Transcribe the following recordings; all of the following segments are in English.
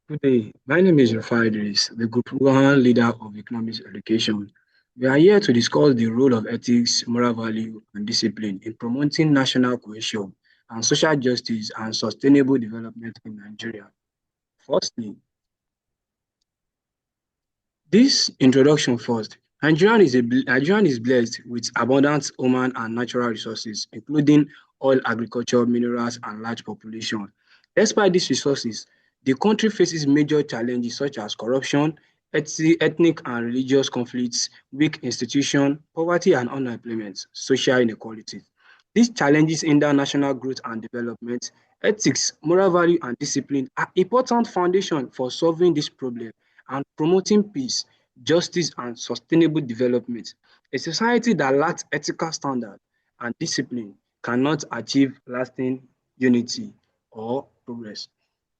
Good day. My name is Rufai Idris, the Group 1 leader of economics education. We are here to discuss the role of ethics, moral value, and discipline in promoting national cohesion and social justice and sustainable development in Nigeria. Firstly, this introduction first. Nigerian is blessed with abundant human and natural resources, including oil, agriculture, minerals, and large population. Despite these resources, the country faces major challenges such as corruption, ethnic and religious conflicts, weak institutions, poverty and unemployment, social inequality. These challenges hinder national growth and development. Ethics, moral value, and discipline are important foundation for solving this problem and promoting peace, justice, and sustainable development. A society that lacks ethical standards and discipline cannot achieve lasting unity or progress.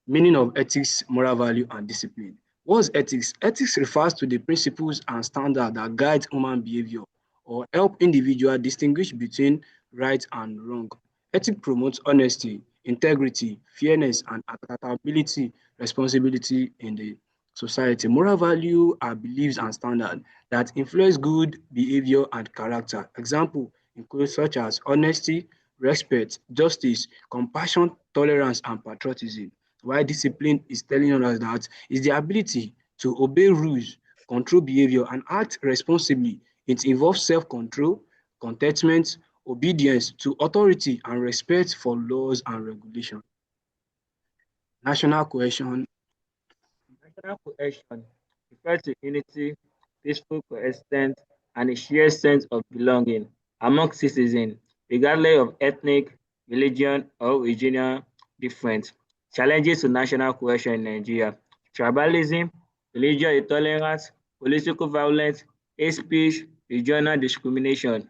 Meaning of ethics, moral value, and discipline. What's ethics? Ethics refers to the principles and standards that guide human behavior or help individuals distinguish between right and wrong. Ethics promotes honesty, integrity, fairness, and accountability, responsibility in the society. Moral value are beliefs and standards that influence good behavior and character. Example include such as honesty, respect, justice, compassion, tolerance, and patriotism. While discipline is telling us that is the ability to obey rules, control behavior, and act responsibly. It involves self-control, contentment, obedience to authority, and respect for laws and regulations. National cohesion. National cohesion refers to unity, peaceful coexistence, and a shared sense of belonging among citizens, regardless of ethnic, religion, or regional difference. Challenges to national cohesion in Nigeria: tribalism, religious intolerance, political violence, hate speech, regional discrimination.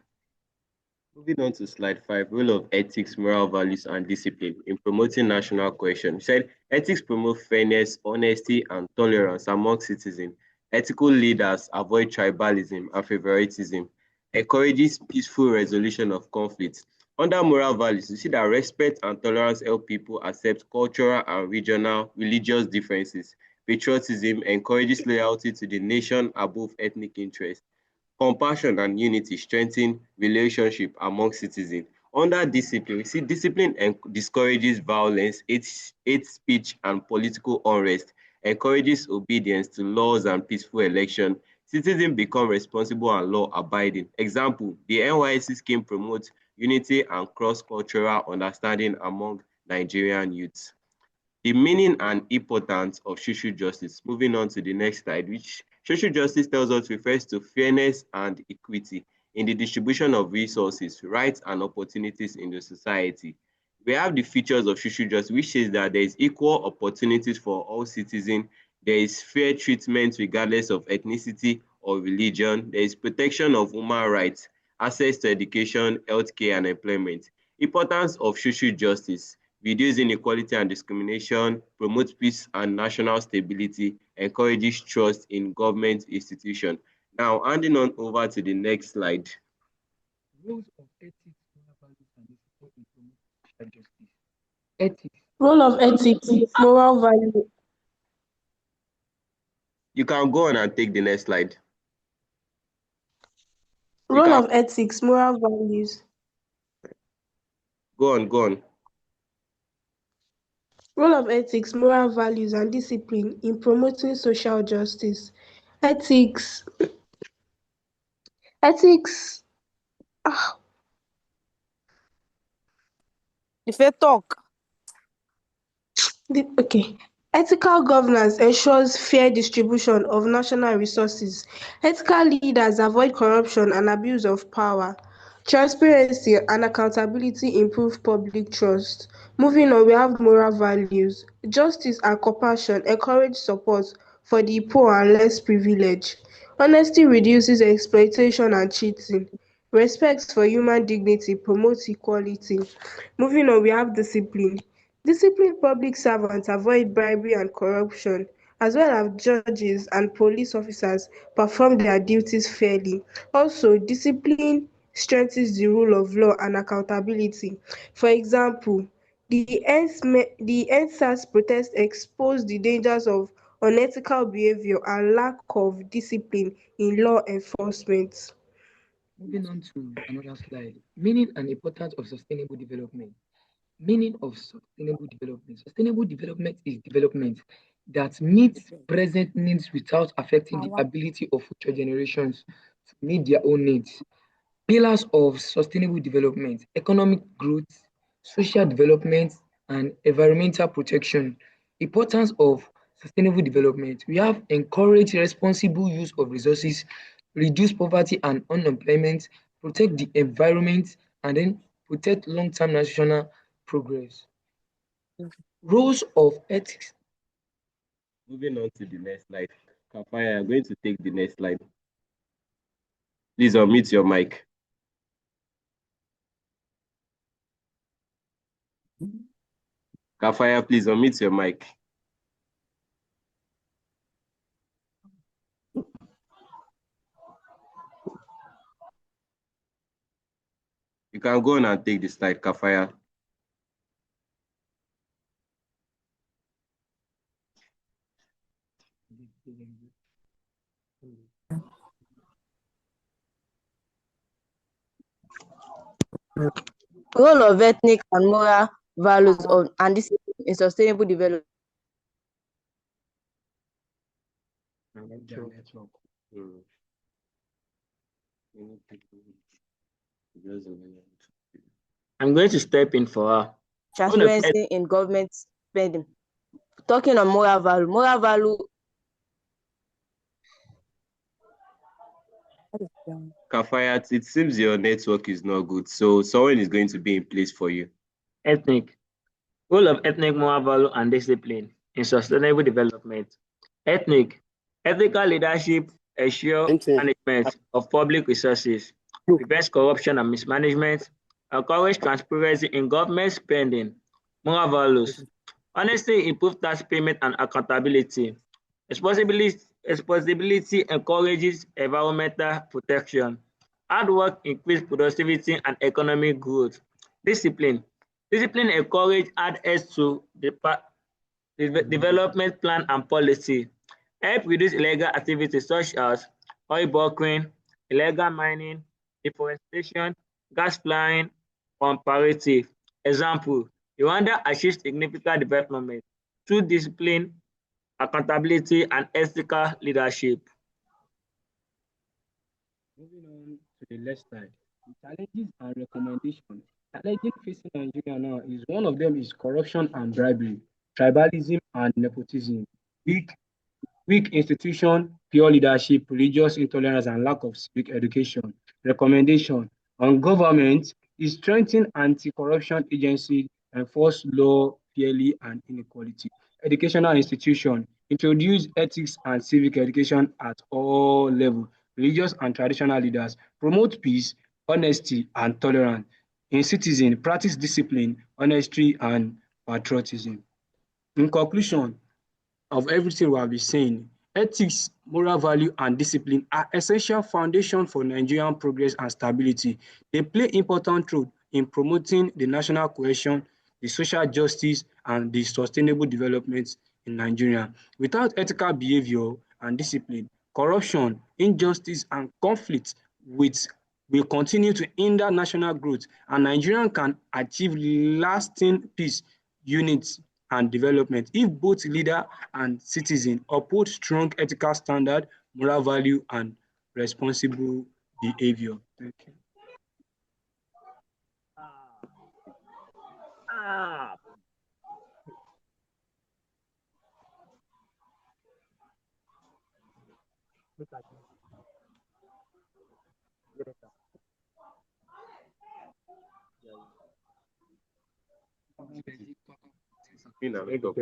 Moving on to slide 5, role of ethics, moral values, and discipline in promoting national cohesion. It said ethics promote fairness, honesty, and tolerance among citizens. Ethical leaders avoid tribalism and favoritism, encourages peaceful resolution of conflicts. Under moral values, you see that respect and tolerance help people accept cultural and regional religious differences. Patriotism encourages loyalty to the nation above ethnic interests. Compassion and unity strengthen relationship among citizens. Under discipline, we see discipline discourages violence, hate speech, and political unrest, encourages obedience to laws and peaceful election. Citizens become responsible and law-abiding. Example, the NYSC scheme promotes unity and cross-cultural understanding among Nigerian youths. The meaning and importance of social justice. Moving on to the next slide, which social justice tells us refers to fairness and equity in the distribution of resources, rights, and opportunities in the society. We have the features of social justice, which says that there is equal opportunities for all citizens, there is fair treatment regardless of ethnicity or religion, there is protection of human rights, access to education, healthcare, and employment. Importance of social justice: reduce inequality and discrimination, promote peace and national stability, encourages trust in government institutions. Now, handing on over to the next slide. Rules of ethics, moral values, and discipline in promoting social justice. Ethics. Role of ethics, moral value. You can go on and take the next slide. Role of ethics, moral values. Go on. Role of ethics, moral values, and discipline in promoting social justice. Ethics. If they talk, Okay. Ethical governance ensures fair distribution of national resources. Ethical leaders avoid corruption and abuse of power. Transparency and accountability improve public trust. Moving on, we have moral values. Justice and compassion encourage support for the poor and less privileged. Honesty reduces exploitation and cheating. Respect for human dignity promotes equality. Moving on, we have discipline. Disciplined public servants avoid bribery and corruption. as well as judges and police officers perform their duties fairly. Also, discipline strengthens the rule of law and accountability. For example, the EndSARS protest exposed the dangers of unethical behavior and lack of discipline in law enforcement. Moving on to another slide, meaning and importance of sustainable development. Meaning of sustainable development. Sustainable development is development that meets present needs without affecting the ability of future generations to meet their own needs. Pillars of sustainable development: economic growth, social development, and environmental protection. Importance of sustainable development: we have encourage responsible use of resources, reduce poverty and unemployment, protect the environment, and then protect long-term national progress. Roles of ethics. Moving on to the next slide. Kafaya, I'm going to take the next slide. Please unmute your mic. Kafaya, please unmute your mic. You can go on and take the slide, Kafaya. Role of ethnic and moral values and discipline in sustainable development. I'm going to step in for her. Transparency in government spending. Talking on moral value. Kafaya, it seems your network is not good, so someone is going to be in place for you. Ethnic. Role of ethnic moral value and discipline in sustainable development. Ethical leadership ensure management of public resources, prevents corruption and mismanagement, encourage transparency in government spending. Moral values. Honesty improves tax payment and accountability. Responsibility encourages environmental protection. Hard work increases productivity and economic growth. Discipline. Discipline encourages adherence to the development plan and policy. Help reduce illegal activities such as oil bunkering, illegal mining, deforestation, gas flying, comparative. Example, Rwanda achieved significant development through discipline, accountability, and ethical leadership. Moving on to the left side, the challenges and recommendations. Challenges facing Nigeria now is one of them is corruption and bribery, tribalism and nepotism, weak institution, pure leadership, religious intolerance, and lack of civic education. Recommendation on government is strengthen anti-corruption agency, enforce law fairly and inequality. Educational institution introduce ethics and civic education at all levels. Religious and traditional leaders promote peace, honesty, and tolerance. In citizen, practice discipline, honesty, and patriotism. In conclusion, of everything we have been saying, ethics, moral value, and discipline are essential foundation for Nigerian progress and stability. They play important role in promoting the national cohesion, the social justice, and the sustainable development in Nigeria. Without ethical behavior and discipline, corruption, injustice, and conflict will continue to hinder national growth, and Nigeria can achieve lasting peace, unity, and development if both leader and citizen uphold strong ethical standard, moral value, and responsible behavior. Thank you. Talk.